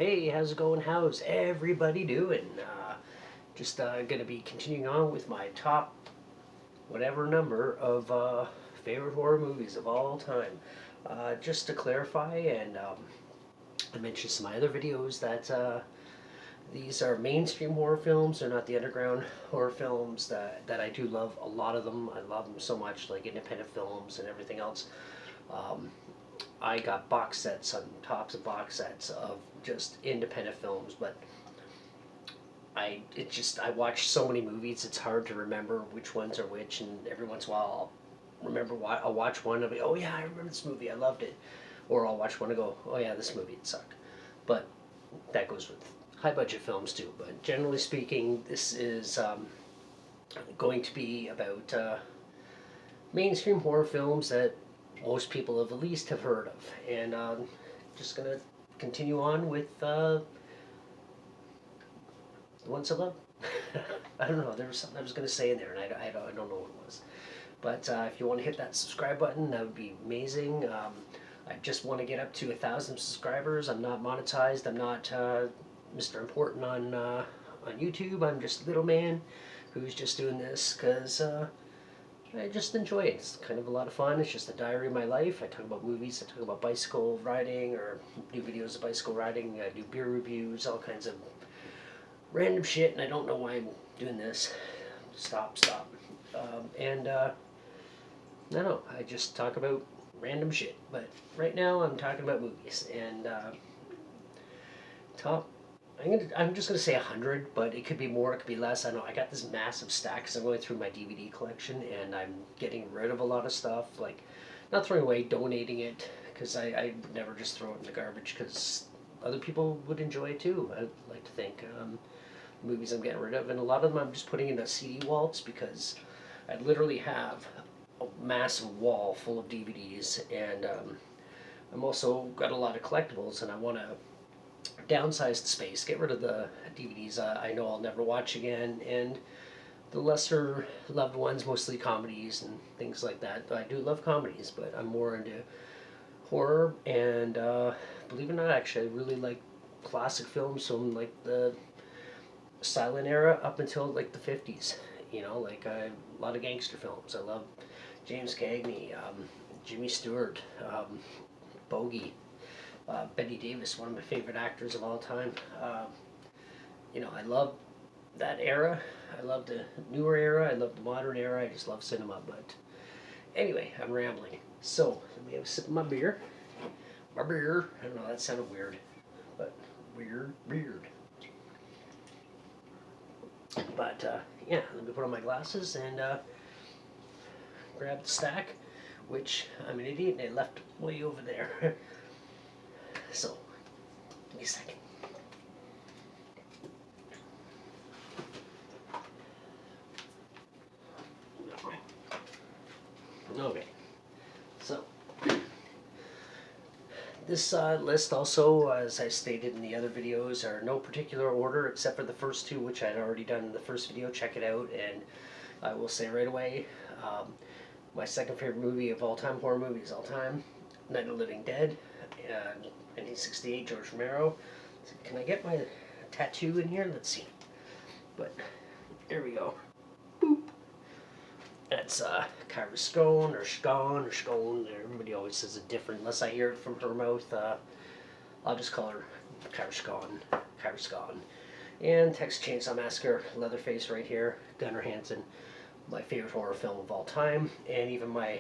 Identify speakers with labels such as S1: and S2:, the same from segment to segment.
S1: Hey, how's it going? How's everybody doing? Just gonna be continuing on with my top whatever number of favorite horror movies of all time. Just to clarify, and I mentioned some of my other videos that these are mainstream horror films. They're not the underground horror films that I do love. A lot of them, I love them so much, like independent films and everything else. Um, I got box sets on tops of box sets of just independent films, but I watch so many movies. It's hard to remember which ones are which, and every once in a while I'll watch one and I'll be, oh yeah, I remember this movie, I loved it, or I'll watch one and go, oh yeah, this movie it sucked. But that goes with high budget films too. But generally speaking, this is going to be about mainstream horror films that most people have at least have heard of, and just gonna continue on with the ones I love. I don't know. There was something I was gonna say in there, and I don't know what it was. But if you want to hit that subscribe button, that would be amazing. I just want to get up to 1,000 subscribers. I'm not monetized. I'm not Mr. Important on YouTube. I'm just a little man who's just doing this because I just enjoy it. It's kind of a lot of fun. It's just a diary of my life. I talk about movies. I talk about bicycle riding or new videos of bicycle riding. I do beer reviews, all kinds of random shit, and I don't know why I'm doing this. Stop. And I don't know. I just talk about random shit. But right now I'm talking about movies. And top I'm just gonna say 100, but it could be more, it could be less. I know I got this massive stack because I'm going through my DVD collection and I'm getting rid of a lot of stuff, like not throwing away, donating it, because I would never just throw it in the garbage because other people would enjoy it too. I'd like to think movies I'm getting rid of, and a lot of them I'm just putting into CD vaults because I literally have a massive wall full of DVDs, and I'm also got a lot of collectibles, and I want to downsize the space, get rid of the DVDs I know I'll never watch again, and the lesser loved ones, mostly comedies and things like that. I do love comedies, but I'm more into horror, and believe it or not, actually, I really like classic films from like the silent era up until like the 50s. You know, like a lot of gangster films. I love James Cagney, Jimmy Stewart, Bogey. Betty Davis, one of my favorite actors of all time. I love that era. I love the newer era. I love the modern era. I just love cinema. But anyway, I'm rambling. So let me have a sip of my beer. My beer. I don't know. That sounded weird, but weird. But yeah, let me put on my glasses and grab the stack, which I'm an idiot and I left way over there. So, give me a second. Okay, so this list also, as I stated in the other videos, are no particular order except for the first two, which I'd already done in the first video. Check it out, and I will say right away, my second favorite movie of all time, horror movies all time, Night of the Living Dead. 1968, George Romero. So can I get my tattoo in here? Let's see. But there we go. Boop. That's Kyra Scone or Scone or Scone. Everybody always says it different. Unless I hear it from her mouth, I'll just call her Kyra Scone. Kyra Scone. And Texas Chainsaw Massacre, Leatherface right here. Gunnar Hansen, my favorite horror film of all time, and even my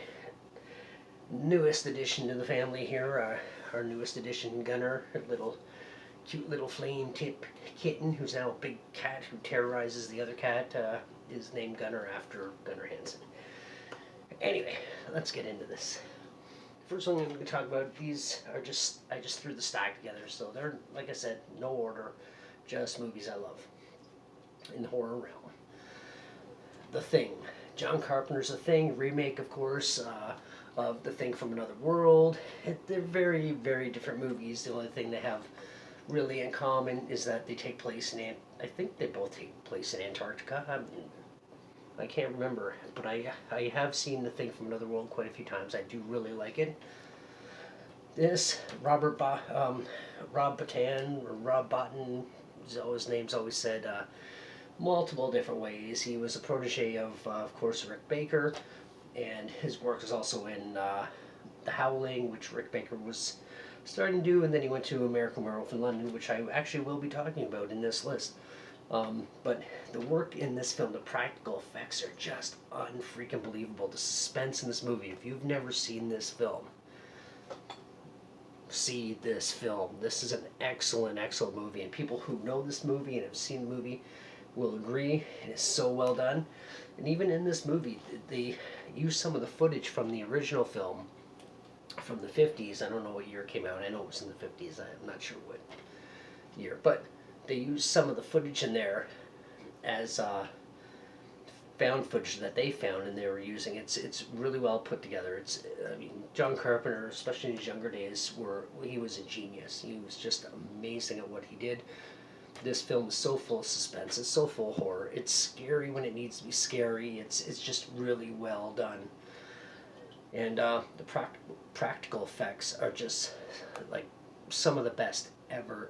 S1: newest addition to the family here. Our newest addition, Gunnar, a cute little flame tip kitten who's now a big cat who terrorizes the other cat, is named Gunnar after Gunnar Hansen. Anyway, let's get into this. First one I'm going to talk about, these are I just threw the stack together, so they're, like I said, no order, just movies I love in the horror realm. The Thing. John Carpenter's The Thing, remake, of course, of The Thing from Another World. They're very, very different movies. The only thing they have really in common is that they take place in, I think they both take place in Antarctica. I can't remember, but I have seen The Thing from Another World quite a few times. I do really like it. This Rob Bottin, or Rob Bottin, his name's always said, multiple different ways. He was a protege of course, Rick Baker, and his work is also in The Howling, which Rick Baker was starting to do, and then he went to American Werewolf in London, which I actually will be talking about in this list. But the work in this film, the practical effects are just unfreaking believable. The suspense in this movie, if you've never seen this film, see this film. This is an excellent, excellent movie, and people who know this movie and have seen the movie will agree. It is so well done. And even in this movie, they use some of the footage from the original film from the 50s. I don't know what year it came out. I know it was in the 50s. I'm not sure what year. But they used some of the footage in there as found footage that they found and they were using. It's really well put together. I mean, John Carpenter, especially in his younger days, he was a genius. He was just amazing at what he did. This film is so full of suspense. It's so full of horror. It's scary when it needs to be scary. It's just really well done. And the practical effects are just like some of the best ever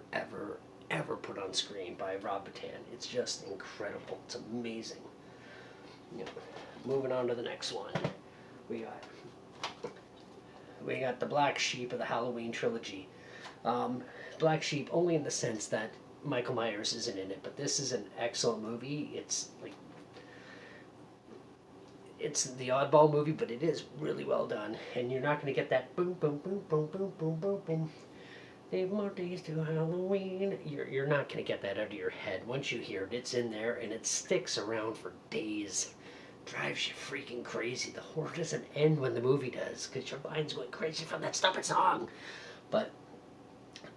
S1: put on screen by Rob Bottin. It's just incredible. It's amazing. You know, moving on to the next one, we got the Black Sheep of the Halloween trilogy. Black Sheep only in the sense that Michael Myers isn't in it, but this is an excellent movie. It's the oddball movie, but it is really well done, and you're not going to get that boom boom boom boom boom boom boom boom. 8 more days to Halloween. You're not going to get that out of your head. Once you hear it, it's in there, and it sticks around for days. Drives you freaking crazy. The horror doesn't end when the movie does, because your mind's going crazy from that stupid song. But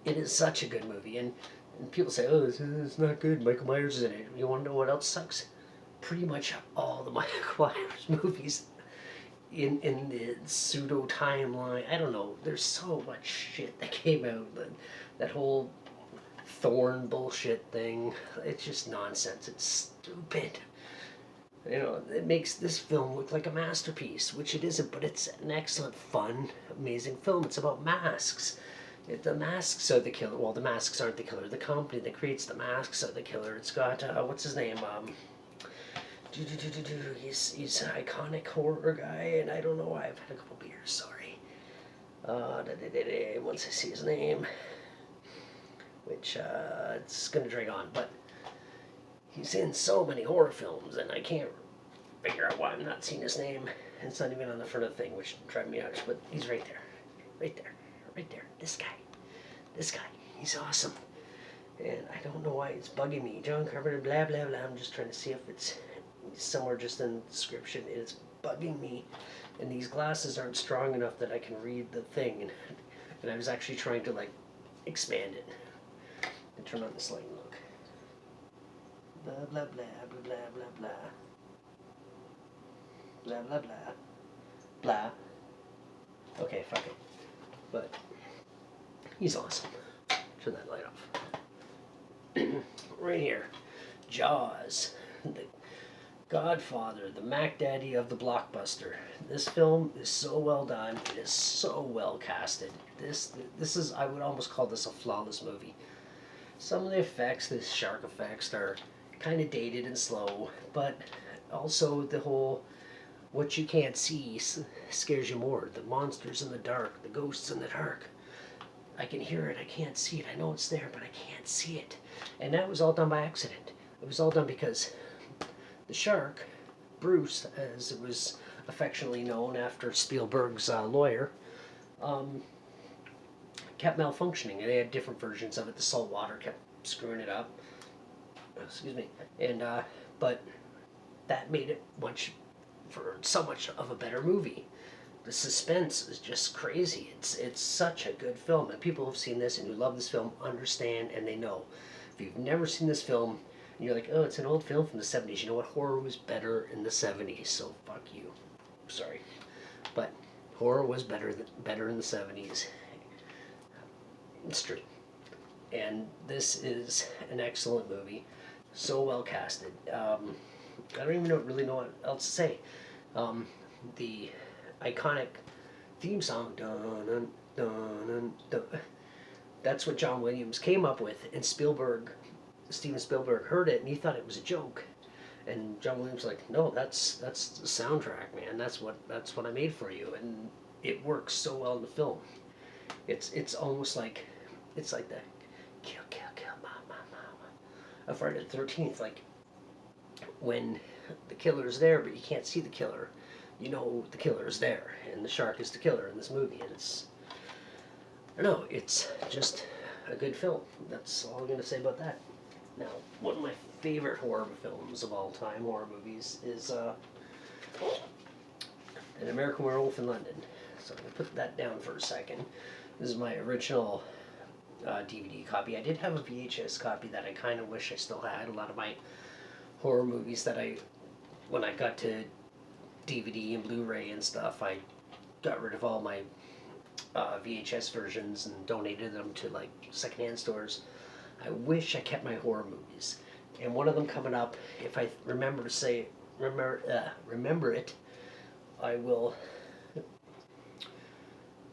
S1: it is such a good movie, and people say, oh, it's not good, Michael Myers is in it. You want to know what else sucks? Pretty much all the Michael Myers movies in the pseudo timeline. I don't know. There's so much shit that came out. That whole Thorn bullshit thing. It's just nonsense. It's stupid. You know, it makes this film look like a masterpiece, which it isn't, but it's an excellent, fun, amazing film. It's about masks. The masks are the killer. Well, the masks aren't the killer. The company that creates the masks are the killer. It's got, what's his name? He's an iconic horror guy, and I don't know why. I've had a couple beers, sorry. Once I see his name, which it's going to drag on, but he's in so many horror films, and I can't figure out why I'm not seeing his name. And it's not even on the front of the thing, which drives me out, but he's right there. Right there. Right there. This guy. He's awesome. And I don't know why it's bugging me. John Carpenter, blah, blah, blah. I'm just trying to see if it's somewhere just in the description. It's bugging me. And these glasses aren't strong enough that I can read the thing. And I was actually trying to, like, expand it. And turn on this light and look. Blah, blah, blah, blah, blah, blah, blah. Blah, blah, blah. Blah. Okay, fuck it. But he's awesome. Turn that light off. Right here. Jaws. The Godfather. The Mac Daddy of the blockbuster. This film is so well done. It is so well casted. This is, I would almost call this a flawless movie. Some of the effects, the shark effects, are kind of dated and slow, but also the whole what you can't see scares you more. The monsters in the dark, the ghosts in the dark. I can hear it, I can't see it. I know it's there, but I can't see it. And that was all done by accident. It was all done because the shark, Bruce, as it was affectionately known after Spielberg's lawyer, kept malfunctioning. And they had different versions of it. The salt water kept screwing it up. Excuse me. And but that made it so much of a better movie. The suspense is just crazy. It's such a good film, and people who've seen this and who love this film understand, and they know. If you've never seen this film, and you're like, oh, it's an old film from the 70s. You know what? Horror was better in the 70s, so fuck you. Sorry. But horror was better in the 70s. It's true. And this is an excellent movie. So well casted. I don't even really know what else to say. The iconic theme song, dun, dun, dun, dun, dun. That's what John Williams came up with, and Steven Spielberg heard it and he thought it was a joke. And John Williams was like, no, that's the soundtrack, man. That's what I made for you, and it works so well in the film. It's almost like it's like the kill mama of Friday the 13th, like when the killer's there, but you can't see the killer. You know the killer is there, and the shark is the killer in this movie, and I don't know, it's just a good film. That's all I'm going to say about that. Now, one of my favorite horror films of all time, horror movies, is An American Werewolf in London. So I'm going to put that down for a second. This is my original DVD copy. I did have a VHS copy that I kind of wish I still had. A lot of my horror movies that when I got to DVD and Blu-ray and stuff, I got rid of all my VHS versions and donated them to like secondhand stores. I wish I kept my horror movies, and one of them coming up. If I remember it, I will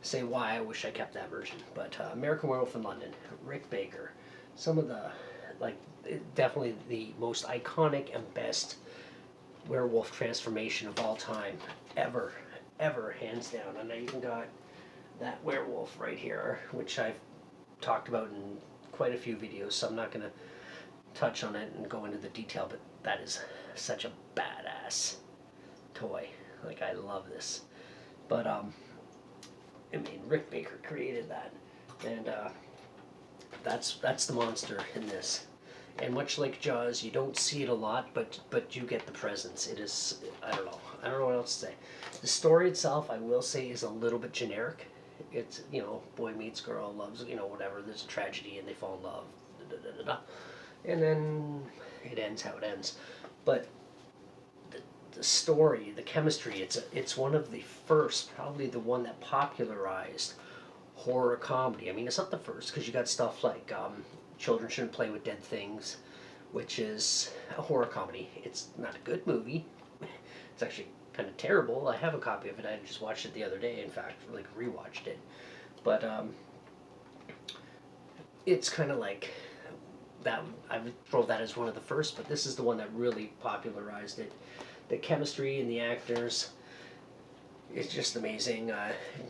S1: say why I wish I kept that version. But American Werewolf in London, Rick Baker, some of the definitely the most iconic and best werewolf transformation of all time, ever, hands down. And I even got that werewolf right here, which I've talked about in quite a few videos, so I'm not going to touch on it and go into the detail, but that is such a badass toy. Like, I love this. But I mean, Rick Baker created that, and that's the monster in this. And much like Jaws, you don't see it a lot, but you get the presence. It is, I don't know what else to say. The story itself, I will say, is a little bit generic. It's, boy meets girl, loves, whatever, there's a tragedy and they fall in love, and then it ends how it ends. But the story, the chemistry, it's one of the first, probably the one that popularized horror comedy. I mean, it's not the first, because you got stuff like Children Shouldn't Play with Dead Things, which is a horror comedy. It's not a good movie. It's actually kind of terrible. I have a copy of it. I just watched it the other day, in fact, like rewatched it. But it's kind of like that. I would throw that as one of the first, but this is the one that really popularized it. The chemistry and the actors, it's just amazing.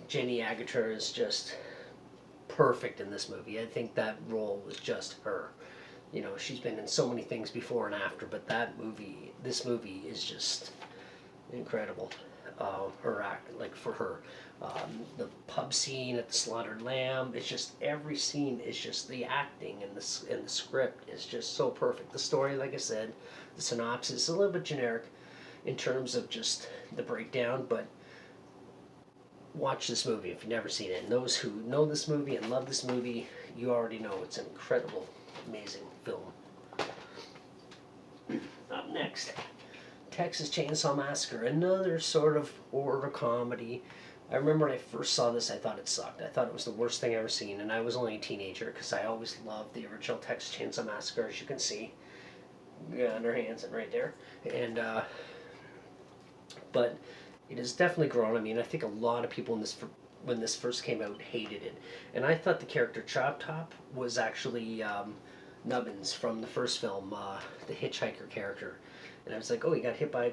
S1: Jenny Agutter is just perfect in this movie. I think that role was just her. She's been in so many things before and after, but this movie is just incredible. Her act, like for her, the pub scene at the Slaughtered Lamb. It's just every scene is just the acting and the script is just so perfect. The story, like I said, the synopsis is a little bit generic in terms of just the breakdown, but watch this movie if you've never seen it. And those who know this movie and love this movie, you already know it's an incredible, amazing film. Up next, Texas Chainsaw Massacre, another sort of horror comedy. I remember when I first saw this, I thought it sucked. I thought it was the worst thing I've ever seen, and I was only a teenager because I always loved the original Texas Chainsaw Massacre, as you can see. Gunnar Hansen right there. And, but it has definitely grown. I mean, I think a lot of people when this first came out hated it. And I thought the character Chop Top was actually Nubbins from the first film, the hitchhiker character. And I was like, oh, he got hit by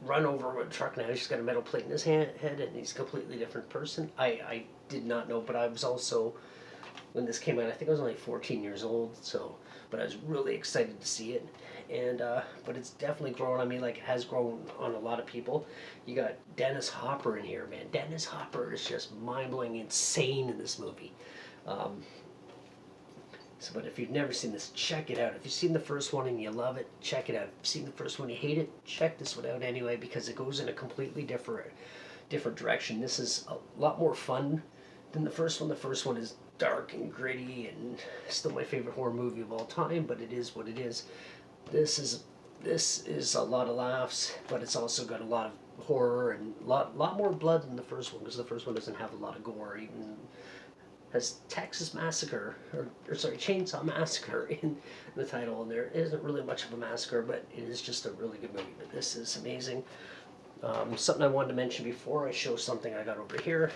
S1: run over with a truck, now he's just got a metal plate in his head and he's a completely different person. I did not know, but I was also, when this came out, I think I was only 14 years old, but I was really excited to see it. And but it's definitely grown on me, like it has grown on a lot of people. You got Dennis Hopper in here, man. Dennis Hopper is just mind-blowing, insane in this movie. But if you've never seen this, check it out. If you've seen the first one and you love it, check it out. If you've seen the first one and you hate it, check this one out anyway, because it goes in a completely different direction. This is a lot more fun than the first one. The first one is dark and gritty and still my favorite horror movie of all time, but it is what it is. This is a lot of laughs, but it's also got a lot of horror and a lot more blood than the first one, because the first one doesn't have a lot of gore. Even has Texas Massacre, or sorry, Chainsaw Massacre in the title, and there isn't really much of a massacre, but it is just a really good movie. But this is amazing. Something I wanted to mention before I show something I got over here.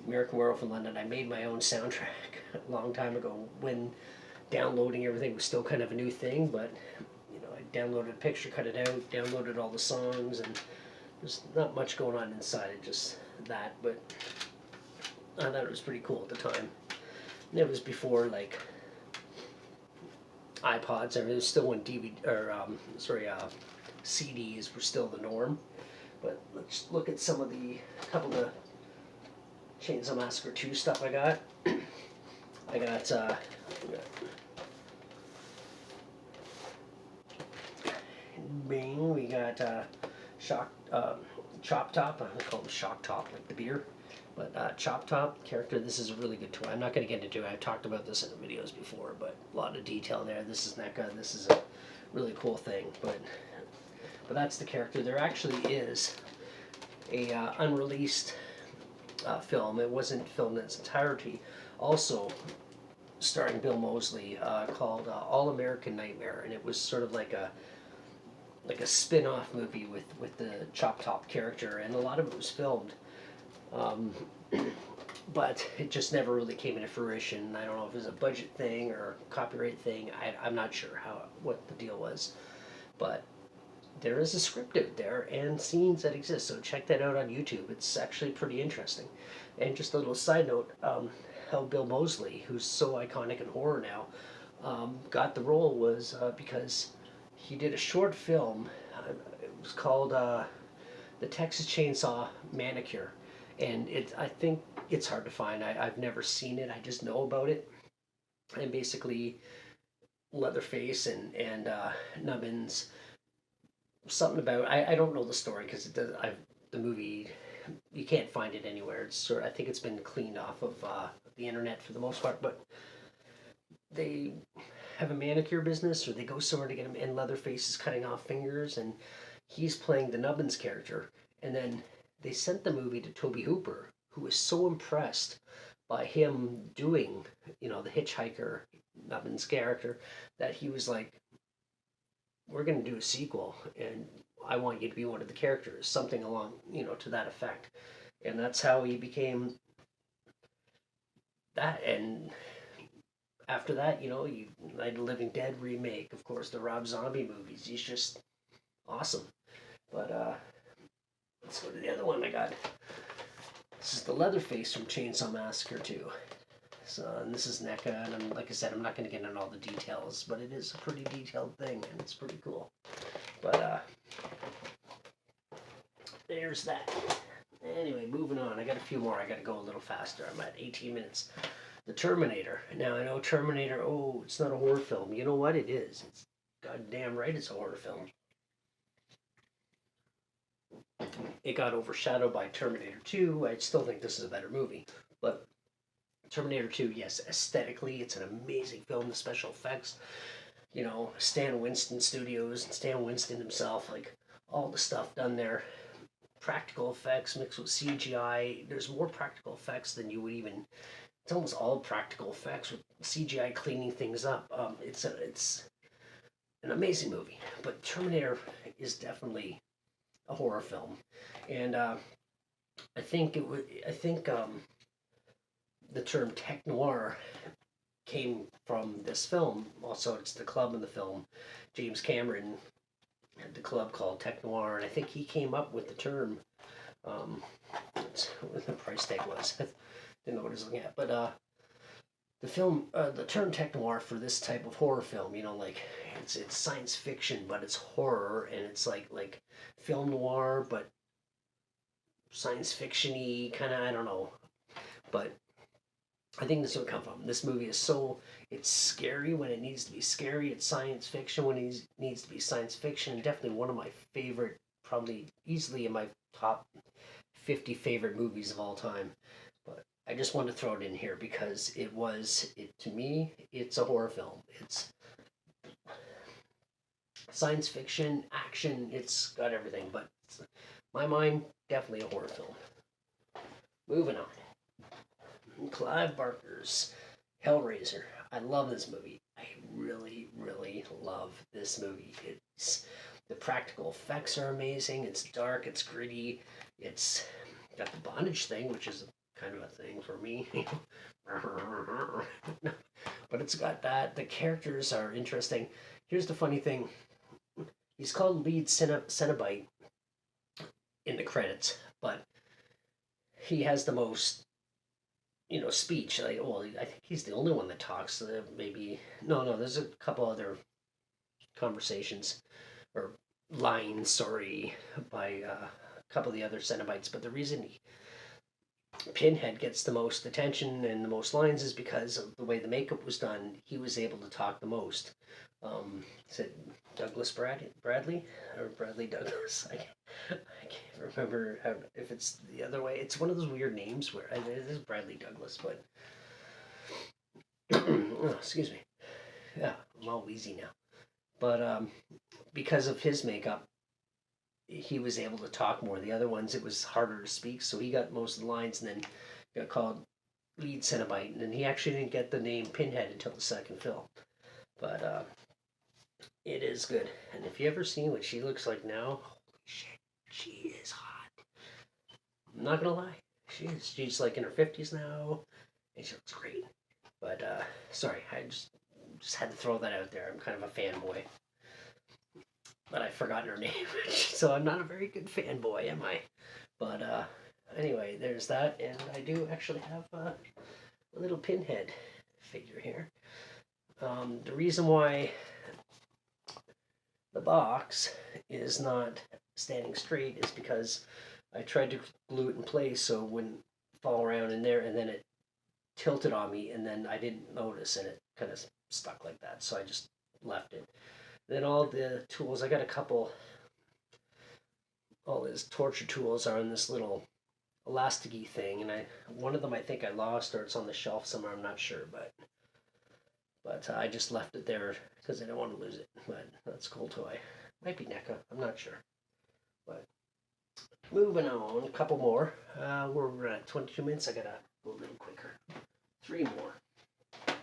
S1: American Werewolf in London. I made my own soundtrack a long time ago when downloading everything was still kind of a new thing, but I downloaded a picture, cut it out, downloaded all the songs, and there's not much going on inside it, just that, but I thought it was pretty cool at the time. And it was before like iPods. I mean, it was still when CDs were still the norm. But let's look at some of the couple of Chainsaw Massacre 2 stuff I got. I got we got Chop Top. I call him Shock Top, like the beer. But Chop Top character, this is a really good toy. I'm not going to get into it. I've talked about this in the videos before, but a lot of detail there. This is NECA. This is a really cool thing. But that's the character. There actually is a unreleased film. It wasn't filmed in its entirety. Also starring Bill Moseley, called All American Nightmare, and it was sort of like a spin-off movie with the Chop Top character, and a lot of it was filmed. But it just never really came into fruition. I don't know if it was a budget thing or a copyright thing. I'm not sure what the deal was. But there is a script out there and scenes that exist, so check that out on YouTube. It's actually pretty interesting. And just a little side note, how Bill Moseley, who's so iconic in horror now, got the role was because he did a short film. It was called The Texas Chainsaw Manicure. And I think it's hard to find. I've never seen it. I just know about it. And basically, Leatherface and Nubbins, something about, I don't know the story because the movie, you can't find it anywhere. It's I think it's been cleaned off of the internet for the most part. But they have a manicure business, or they go somewhere to get him, and Leatherface is cutting off fingers, and he's playing the Nubbins character. And then they sent the movie to Tobe Hooper, who was so impressed by him doing, the hitchhiker Nubbins character, that he was like, we're going to do a sequel, and I want you to be one of the characters, something along, to that effect. And that's how he became that. And after that, Night of the Living Dead remake, of course, the Rob Zombie movies. He's just awesome. But let's go to the other one I got. This is the Leatherface from Chainsaw Massacre 2. So, and this is NECA, and like I said, I'm not going to get into all the details, but it is a pretty detailed thing, and it's pretty cool. But there's that. Anyway, moving on. I got a few more. I got to go a little faster. I'm at 18 minutes. The Terminator. Now, I know Terminator, it's not a horror film. You know what? It is. It's goddamn right it's a horror film. It got overshadowed by Terminator 2. I still think this is a better movie. But Terminator 2, yes, aesthetically, it's an amazing film. The special effects, Stan Winston Studios and Stan Winston himself, like all the stuff done there. Practical effects mixed with CGI. There's more practical effects than you would even... It's almost all practical effects with CGI cleaning things up. It's an amazing movie. But Terminator is definitely a horror film, and I think the term tech noir came from this film. Also, it's the club in the film. James Cameron had the club called Tech Noir, and I think he came up with the term. What the price tag was. Didn't know what I was looking at, but the term tech noir for this type of horror film, like it's science fiction, but it's horror, and it's like film noir, but science fiction-y, kind of, I don't know. But I think this is what it come from. This movie is it's scary when it needs to be scary. It's science fiction when it needs to be science fiction. Definitely one of my favorite, probably easily in my top 50 favorite movies of all time. But I just wanted to throw it in here because to me, it's a horror film. It's science fiction, action, it's got everything, but in my mind, definitely a horror film. Moving on. Clive Barker's Hellraiser. I love this movie. I really, really love this movie. The practical effects are amazing. It's dark, it's gritty, it's got the bondage thing, which is kind of a thing for me. But it's got that. The characters are interesting. Here's the funny thing. He's called lead Cenobite in the credits, but he has the most, speech. Like, well, I think he's the only one that talks. Maybe no. There's a couple other conversations or lines, sorry, by a couple of the other Cenobites. But the reason Pinhead gets the most attention and the most lines is because of the way the makeup was done. He was able to talk the most. Is it Douglas Bradley or Bradley Douglas? I can't remember if it's the other way. It's one of those weird names where it is Bradley Douglas, but oh, excuse me. Yeah, I'm all wheezy now. But because of his makeup, he was able to talk more. The other ones, it was harder to speak, so he got most of the lines, and then got called lead Cenobite, and he actually didn't get the name Pinhead until the second film. But it is good, and if you ever seen what she looks like now, holy shit, she is hot. I'm not gonna lie, she's like in her 50s now, and she looks great. But sorry, I just had to throw that out there. I'm kind of a fanboy. But I've forgotten her name, so I'm not a very good fanboy, am I? But anyway, there's that, and I do actually have a little Pinhead figure here. The reason why the box is not standing straight is because I tried to glue it in place so it wouldn't fall around in there, and then it tilted on me, and then I didn't notice, and it kind of stuck like that, so I just left it. Then all the tools, I got a couple, all his torture tools are in this little elasticy thing, and one of them I think I lost, or it's on the shelf somewhere, I'm not sure, but I just left it there because I don't want to lose it. But that's a cool toy. Might be NECA, I'm not sure. But moving on, a couple more. We're at 22 minutes. I gotta go a little quicker. 3 more.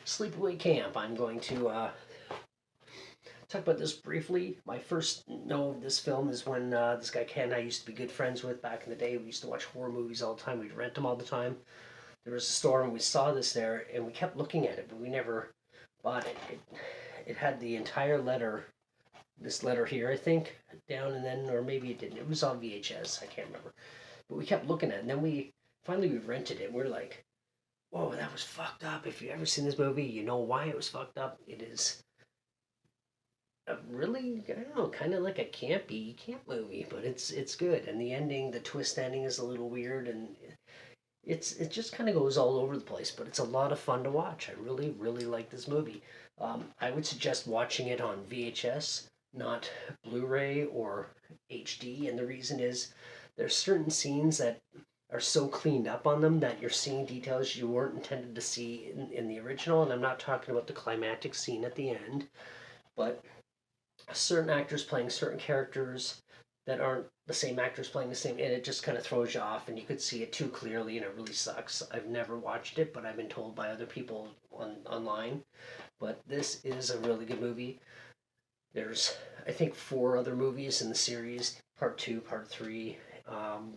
S1: Sleepaway Camp. I'm going to talk about this briefly. My first know of this film is when this guy Ken I used to be good friends with back in the day. We used to watch horror movies all the time. We'd rent them all the time. There was a store and we saw this there and we kept looking at it, but we never bought it. It had the entire letter, this letter here, I think, down, and then, or maybe it didn't. It was on VHS. I can't remember. But we kept looking at it, and then we rented it. We're like, whoa, that was fucked up. If you've ever seen this movie, you know why it was fucked up. It is really, I don't know, kind of like a campy camp movie, but it's good. And the ending, the twist ending, is a little weird, and it just kind of goes all over the place. But it's a lot of fun to watch. I really like this movie. I would suggest watching it on VHS, not Blu-ray or HD. And the reason is there's certain scenes that are so cleaned up on them that you're seeing details you weren't intended to see in the original. And I'm not talking about the climactic scene at the end, but certain actors playing certain characters that aren't the same actors playing the same, and it just kind of throws you off, and you could see it too clearly, and it really sucks. I've never watched it, but I've been told by other people online. But this is a really good movie. There's, I think, 4 other movies in the series: Part 2, Part 3,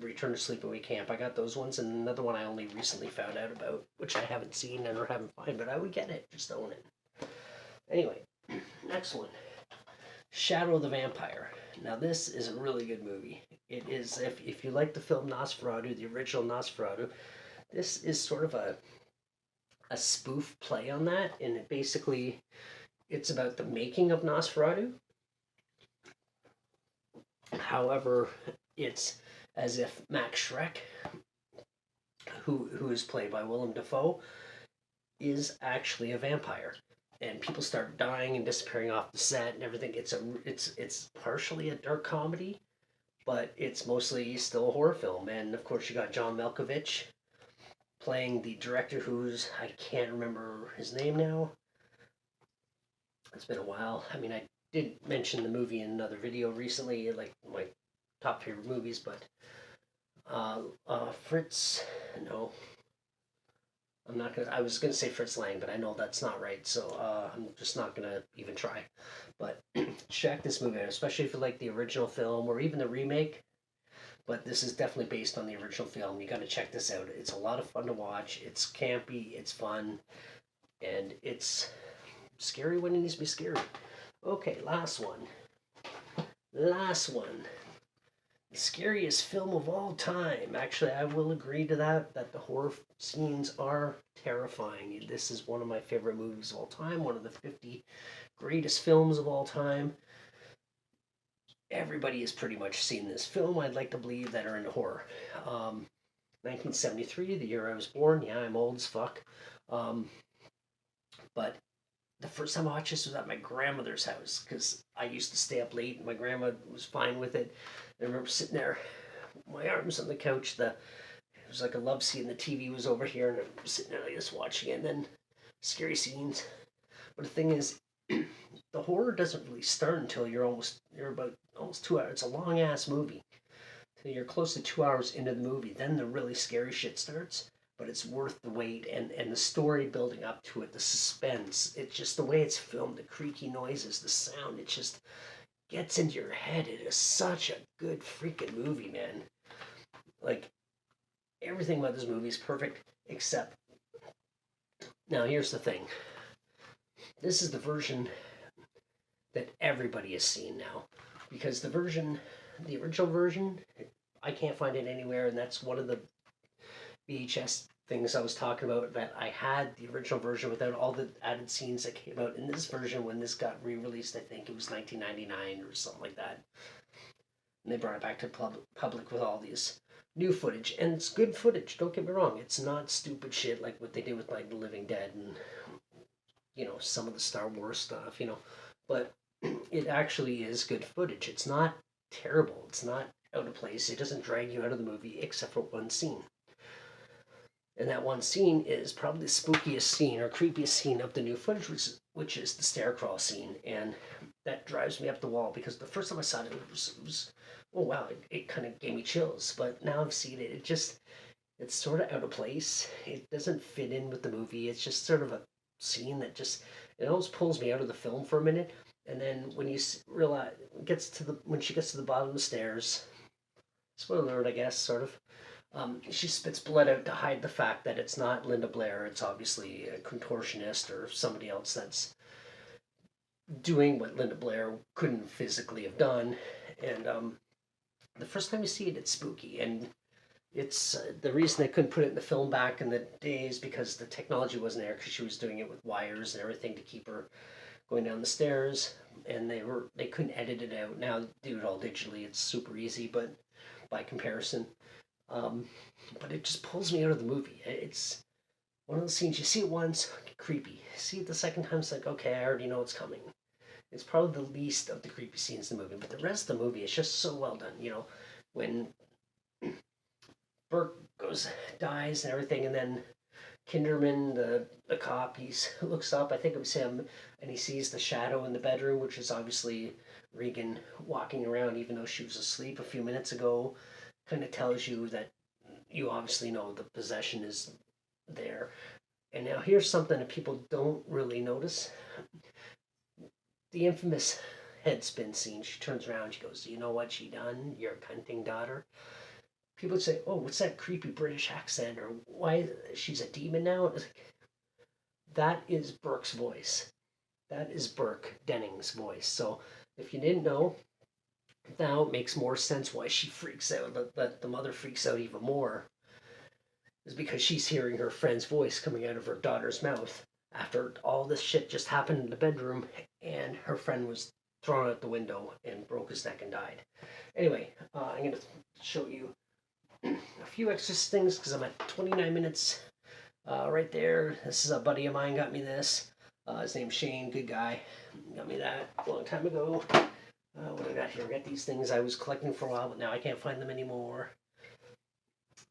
S1: Return to Sleepaway Camp. I got those ones, and another one I only recently found out about, which I haven't seen and or haven't found, but I would get it, just own it. Anyway, next one. Shadow of the Vampire. Now this is a really good movie. It is, if you like the film Nosferatu, the original Nosferatu, this is sort of a spoof play on that, and it's about the making of Nosferatu. However, it's as if Max Schreck, who is played by Willem Dafoe, is actually a vampire. And people start dying and disappearing off the set and everything. It's partially a dark comedy, but it's mostly still a horror film. And of course, you got John Malkovich playing the director, who's, I can't remember his name now. It's been a while. I mean, I did mention the movie in another video recently, like my top favorite movies, but Fritz, no. I was gonna say Fritz Lang, but I know that's not right, so I'm just not gonna even try. But check this movie out, especially if you like the original film or even the remake. but this is definitely based on the original film. You got to check this out. It's a lot of fun to watch. It's campy, it's fun, and it's scary when it needs to be scary. Okay, last one. Last one. The scariest film of all time. Actually, I will agree to that the horror scenes are terrifying. This is one of my favorite movies of all time, one of the 50 greatest films of all time. Everybody has pretty much seen this film, I'd like to believe, that are into horror. 1973, the year I was born. Yeah, I'm old as fuck. But the first time I watched this was at my grandmother's house because I used to stay up late and my grandma was fine with it. I remember sitting there, my arms on the couch. It was like a love scene. The TV was over here, and I'm sitting there like just watching it. And then scary scenes. But the thing is, the horror doesn't really start until you're about almost 2 hours. It's a long ass movie. Till you're close to 2 hours into the movie, then the really scary shit starts. But it's worth the wait, and the story building up to it, the suspense. It's just the way it's filmed, the creaky noises, the sound. It just gets into your head. It is such a good freaking movie, man. Like, everything about this movie is perfect, except, now here's the thing. This is the version that everybody has seen now, because the original version, I can't find it anywhere, and that's one of the VHS things I was talking about, that I had the original version without all the added scenes that came out in this version when this got re-released. I think it was 1999 or something like that. And they brought it back to public with all these new footage, and it's good footage. Don't get me wrong; it's not stupid shit like what they did with like The Living Dead and some of the Star Wars stuff, but it actually is good footage. It's not terrible. It's not out of place. It doesn't drag you out of the movie except for one scene. And that one scene is probably the spookiest scene or creepiest scene of the new footage, which is the stair crawl scene. And that drives me up the wall because the first time I saw it, it was oh wow, it kind of gave me chills. But now I've seen it, it's sort of out of place. It doesn't fit in with the movie. It's just sort of a scene that it almost pulls me out of the film for a minute. And then when you realize when she gets to the bottom of the stairs, spoiler alert, I guess, sort of. She spits blood out to hide the fact that it's not Linda Blair. It's obviously a contortionist or somebody else that's doing what Linda Blair couldn't physically have done. And the first time you see it, it's spooky. And it's the reason they couldn't put it in the film back in the days because the technology wasn't there, because she was doing it with wires and everything to keep her going down the stairs. And they couldn't edit it out. Now they do it all digitally. It's super easy, but by comparison. But it just pulls me out of the movie. It's one of those scenes, you see it once, creepy. See it the second time, it's like, okay, I already know what's coming. It's probably the least of the creepy scenes in the movie, but the rest of the movie is just so well done. When Burke dies and everything, and then Kinderman, the cop, he looks up, I think it was him, and he sees the shadow in the bedroom, which is obviously Regan walking around even though she was asleep a few minutes ago. Kind of tells you that you obviously know the possession is there. And now here's something that people don't really notice. The infamous head spin scene. She turns around, she goes, "You know what she done? Your cunting daughter." People would say, "Oh, what's that creepy British accent?" Or "Why, she's a demon now?" That is Burke's voice. That is Burke Denning's voice. So if you didn't know, now it makes more sense why she freaks out, that the mother freaks out even more, is because she's hearing her friend's voice coming out of her daughter's mouth after all this shit just happened in the bedroom and her friend was thrown out the window and broke his neck and died. Anyway, I'm going to show you a few extra things because I'm at 29 minutes right there. This is a buddy of mine got me this. His name's Shane, good guy. Got me that a long time ago. What do I got here? I got these things I was collecting for a while, but now I can't find them anymore.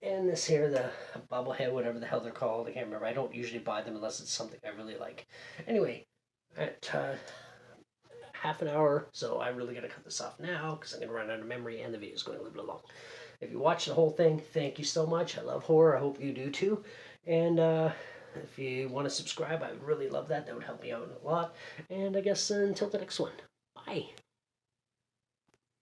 S1: And this here, the bobblehead, whatever the hell they're called. I can't remember. I don't usually buy them unless it's something I really like. Anyway, at half an hour, so I really got to cut this off now because I'm going to run out of memory and the video is going a little bit long. If you watched the whole thing, thank you so much. I love horror. I hope you do too. And if you want to subscribe, I would really love that. That would help me out a lot. And I guess until the next one. Bye.